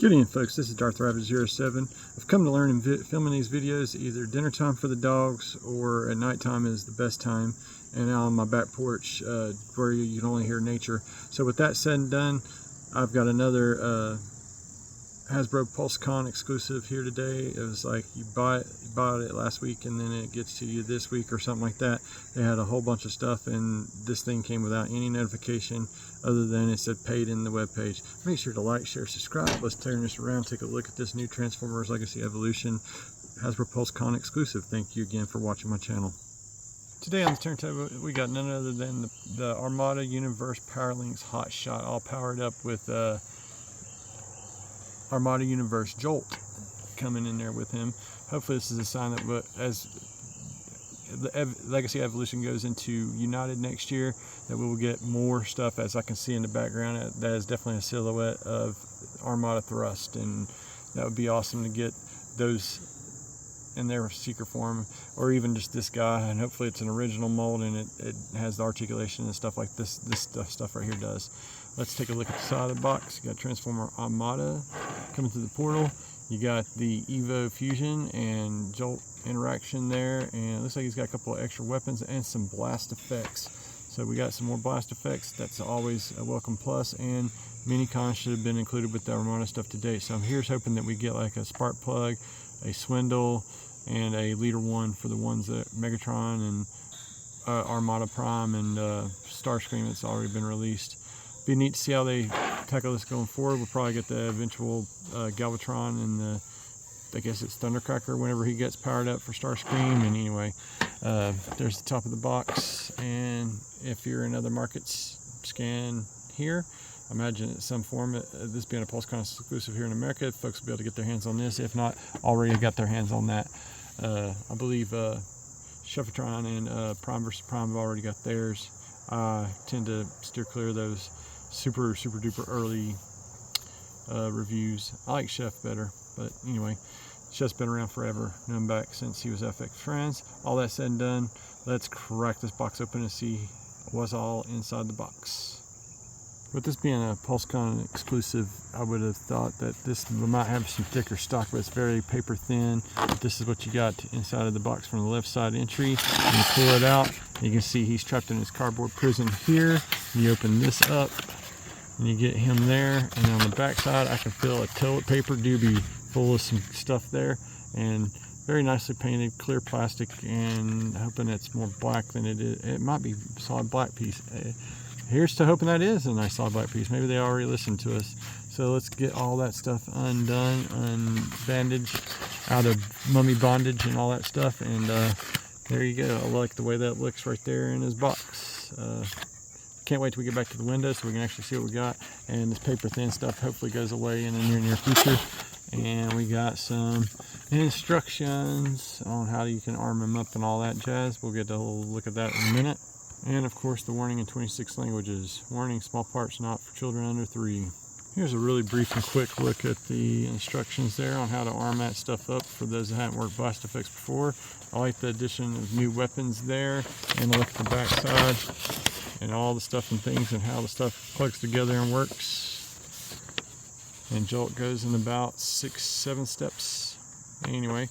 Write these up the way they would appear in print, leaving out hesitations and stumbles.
Good evening, folks. This is Darth Rabbit 07. I've come to learn in filming these videos either dinner time for the dogs or at nighttime is the best time, and out on my back porch where you can only hear nature. So with that said and done, I've got another Hasbro PulseCon exclusive here today. It was like you bought it last week and then it gets to you this week or something like that. They had a whole bunch of stuff and this thing came without any notification other than it said paid in the web page. Make sure to like, share, subscribe. Let's turn this around, take a look at this new Transformers Legacy Evolution Hasbro PulseCon exclusive. Thank you again for watching my channel. Today on the turntable we got none other than the Armada Universe Powerlinx Hot Shot, all powered up with Armada Universe Jolt coming in there with him. Hopefully this is a sign that as the Legacy Evolution goes into United next year, that we will get more stuff. As I can see in the background, that is definitely a silhouette of Armada Thrust, and that would be awesome to get those in their seeker form, or even just this guy, and hopefully it's an original mold and it has the articulation and stuff like this stuff right here does. Let's take a look at the side of the box. You got Transformer Armada coming through the portal. You got the Evo Fusion and Jolt interaction there, and it looks like he's got a couple of extra weapons and some blast effects. So we got some more blast effects. That's always a welcome plus, and minicon should have been included with the Armada stuff to date. So here's hoping that we get like a spark plug, a swindle, and a leader one for the ones that Megatron and Armada Prime and Starscream that's already been released. Be neat to see how they tackle this going forward. We'll probably get the eventual Galvatron and the, I guess it's Thundercracker whenever he gets powered up for Starscream. And anyway, there's the top of the box, and if you're in other markets, scan here. I imagine in some form, this being a PulseCon exclusive here in America, folks will be able to get their hands on this. If not, already got their hands on that. I believe Chefitron and Prime vs. Prime have already got theirs. I tend to steer clear of those super duper early reviews. I like Chef better, but anyway, Chef's been around forever, known back since he was FX Friends. All that said and done, let's crack this box open and see what's all inside the box. With this being a PulseCon exclusive, I would have thought that this might have some thicker stock, but it's very paper thin. This is what you got inside of the box from the left side entry. When you pull it out, you can see he's trapped in his cardboard prison here. You open this up, and you get him there. And on the back side, I can feel a toilet paper doobie full of some stuff there, and very nicely painted, clear plastic, and hoping it's more black than it is. It might be a solid black piece. Here's to hoping that is a nice solid black piece. Maybe they already listened to us. So let's get all that stuff undone, unbandaged, out of mummy bondage and all that stuff. And there you go. I like the way that looks right there in his box. Can't wait till we get back to the window so we can actually see what we got. And this paper thin stuff hopefully goes away in the near future. And we got some instructions on how you can arm him up and all that jazz. We'll get a whole look at that in a minute. And of course the warning in 26 languages. Warning, small parts not for children under 3. Here's a really brief and quick look at the instructions there on how to arm that stuff up for those that haven't worked blast effects before. I like the addition of new weapons there, and a look at the back side and all the stuff and things and how the stuff plugs together and works. And Jolt goes in about 6-7 steps. Anyway,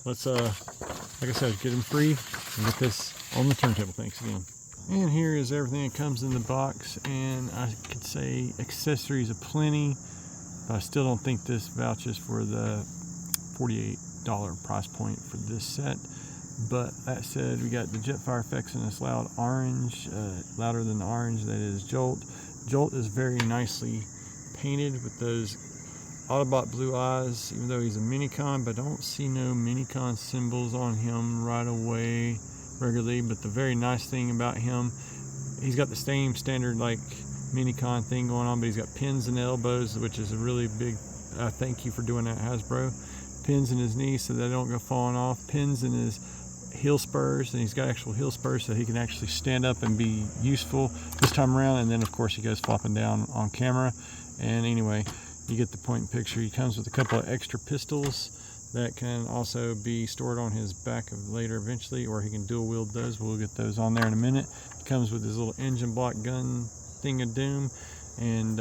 let's like I said, get him free and get this on the turntable. Thanks again. And here is everything that comes in the box, and I could say accessories aplenty, but I still don't think this vouches for the $48 price point for this set. But that said, we got the Jetfire effects in this loud orange, louder than the orange that is Jolt. Jolt is very nicely painted with those Autobot blue eyes, even though he's a minicon, but I don't see no minicon symbols on him right away regularly. But the very nice thing about him, he's got the same standard like minicon thing going on, but he's got pins in the elbows, which is a really big thank you for doing that, Hasbro. Pins in his knees so they don't go falling off. Pins in his heel spurs, and he's got actual heel spurs so he can actually stand up and be useful this time around. And then of course he goes flopping down on camera. And anyway, you get the point and picture. He comes with a couple of extra pistols that can also be stored on his back later eventually, or he can dual wield those. We'll get those on there in a minute. He comes with his little engine block gun thing of doom, and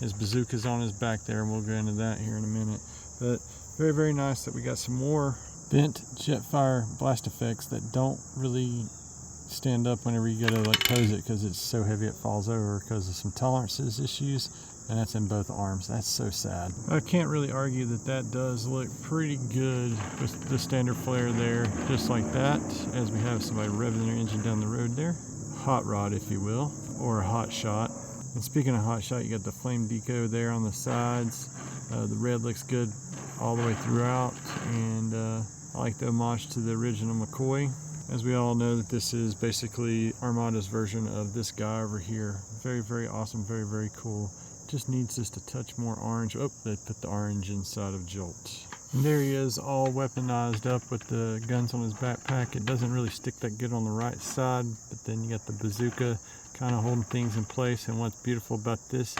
His bazooka's on his back there, and we'll go into that here in a minute. But very, very nice that we got some more bent Jetfire blast effects that don't really stand up whenever you go to like pose it, because it's so heavy it falls over because of some tolerances issues, and that's in both arms. That's so sad. I can't really argue that that does look pretty good with the standard flare there, just like that, as we have somebody revving their engine down the road there. Hot rod, if you will, or a hot shot. And speaking of hot shot, you got the flame deco there on the sides. The red looks good all the way throughout, and I like the homage to the original McCoy. As we all know, that this is basically Armada's version of this guy over here. Very, very awesome, very, very cool. Just needs just a touch more orange. Oh, they put the orange inside of Jolt. And there he is, all weaponized up with the guns on his backpack. It doesn't really stick that good on the right side, but then you got the bazooka kind of holding things in place. And what's beautiful about this,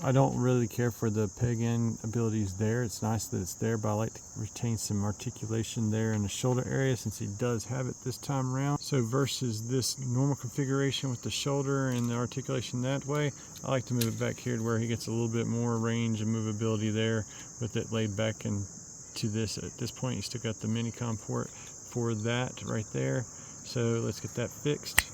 I don't really care for the peg-in abilities there. It's nice that it's there, but I like to retain some articulation there in the shoulder area since he does have it this time around. So versus this normal configuration with the shoulder and the articulation that way, I like to move it back here to where he gets a little bit more range and movability there with it laid back into this. At this point, you still got the minicon port for that right there. So let's get that fixed.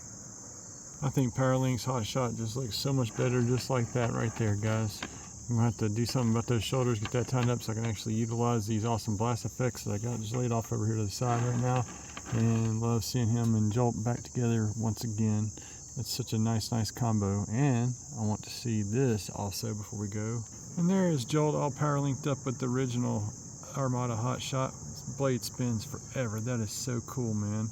I think Powerlinx Hot Shot just looks so much better just like that right there, guys. I'm gonna have to do something about those shoulders, get that tightened up so I can actually utilize these awesome blast effects that I got just laid off over here to the side right now. And love seeing him and Jolt back together once again. That's such a nice combo. And I want to see this also before we go. And there is Jolt all power linked up with the original Armada Hot Shot. Blade spins forever. That is so cool, man.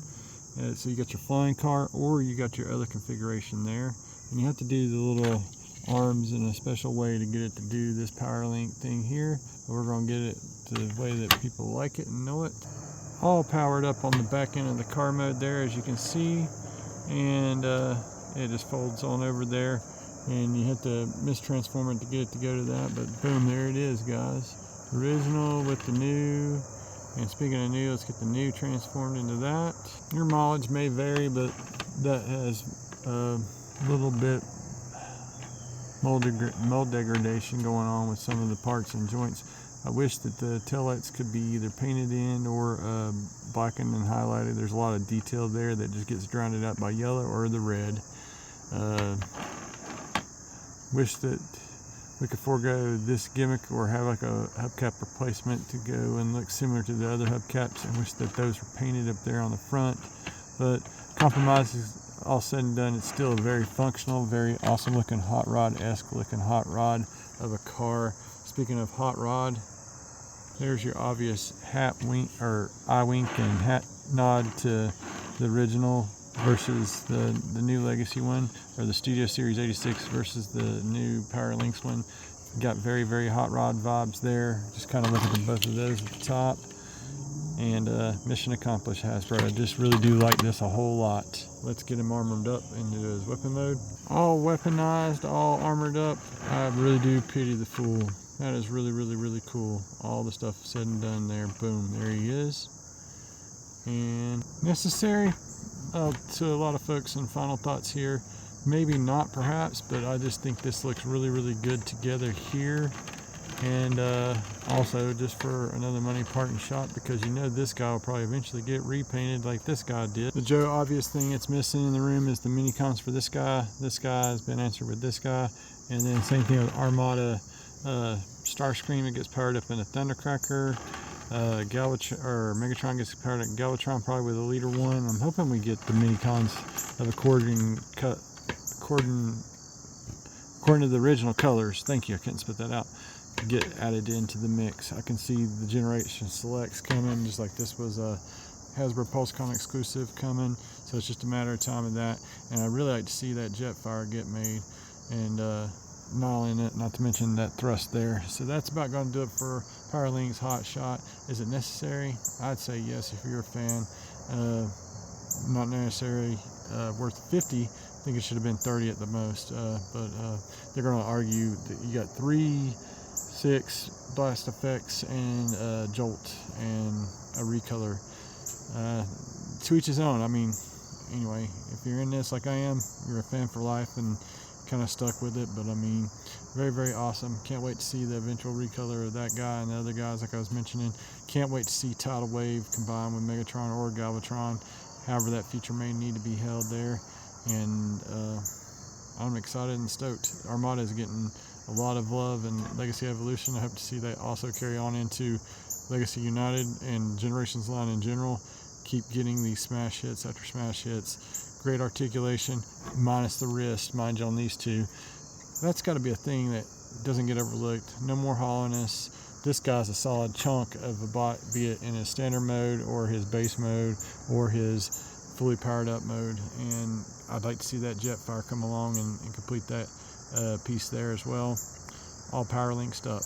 So you got your flying car, or you got your other configuration there, and you have to do the little arms in a special way to get it to do this Powerlinx thing here, but we're going to get it to the way that people like it and know it. All powered up on the back end of the car mode there, as you can see, and it just folds on over there, and you have to mistransform it to get it to go to that, but boom, there it is, guys. Original with the new. And speaking of new, let's get the new transformed into that. Your mileage may vary, but that has a little bit mold degradation going on with some of the parts and joints. I wish that the taillights could be either painted in or blackened and highlighted. There's a lot of detail there that just gets drowned out by yellow or the red. Wish that we could forego this gimmick or have like a hubcap replacement to go and look similar to the other hubcaps, and wish that those were painted up there on the front. But compromise is all said and done, it's still a very functional, very awesome looking hot rod-esque looking hot rod of a car. Speaking of hot rod, there's your obvious hat wink or eye wink and hat nod to the original versus the new legacy one, or the Studio Series 86 versus the new Powerlinx one. Got very, very hot rod vibes there. Just kind of looking at both of those at the top. And mission accomplished, Hasbro. I just really do like this a whole lot. Let's get him armored up into his weapon mode. All weaponized, all armored up. I really do pity the fool. That is really, really, really cool. All the stuff said and done there. Boom, there he is. And necessary to a lot of folks. And final thoughts here, maybe not perhaps, but I just think this looks really, really good together here. And also just for another money parting shot, because you know this guy will probably eventually get repainted like this guy did. The Joe obvious thing that's missing in the room is the minicons for this guy. This guy has been answered with this guy. And then same thing with Armada Starscream. It gets powered up in a Thundercracker. Megatron gets powered up in Galvatron, probably with a Leader 1. I'm hoping we get the minicons of according to the original colors. Thank you, I couldn't spit that out. Get added into the mix. I can see the Generation Selects coming, just like this was a Hasbro PulseCon exclusive coming. So it's just a matter of time of that. And I really like to see that Jetfire get made, and not in it, not to mention that thrust there. So that's about going to do it for Powerlinx Hot Shot. Is it necessary? I'd say yes if you're a fan. Not necessarily worth 50. I think it should have been 30 at the most. But they're going to argue that you got 3, 6 blast effects and Jolt and a recolor. To each his own. I mean, anyway, if you're in this like I am, you're a fan for life and kind of stuck with it, but I mean, very, very awesome. Can't wait to see the eventual recolor of that guy and the other guys like I was mentioning. Can't wait to see Tidal Wave combined with Megatron or Galvatron, however that future may need to be held there. And I'm excited and stoked. Armada is getting a lot of love in Legacy Evolution. I hope to see that also carry on into Legacy United and Generations line in general. Keep getting these smash hits after smash hits. Great articulation, minus the wrist, mind you, on these two. That's got to be a thing that doesn't get overlooked. No more hollowness. This guy's a solid chunk of a bot, be it in his standard mode or his base mode or his fully powered up mode. And I'd like to see that Jetfire come along and complete that piece there as well. All Powerlinxed up.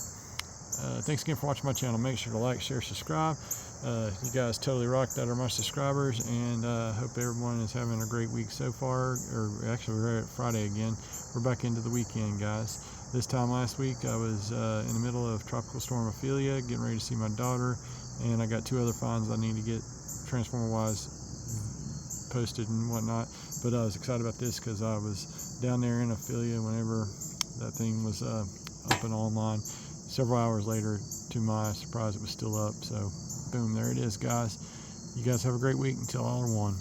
Thanks again for watching my channel. Make sure to like, share, subscribe. You guys totally rock. That are my subscribers, and hope everyone is having a great week so far. Or actually, we're at Friday again. We're back into the weekend, guys. This time last week, I was in the middle of Tropical Storm Ophelia, getting ready to see my daughter, and I got 2 other finds I need to get Transformer-wise posted and whatnot. But I was excited about this because I was down there in Ophelia whenever that thing was up and online. Several hours later, to my surprise, it was still up. So, boom, there it is, guys. You guys have a great week. Until all are one.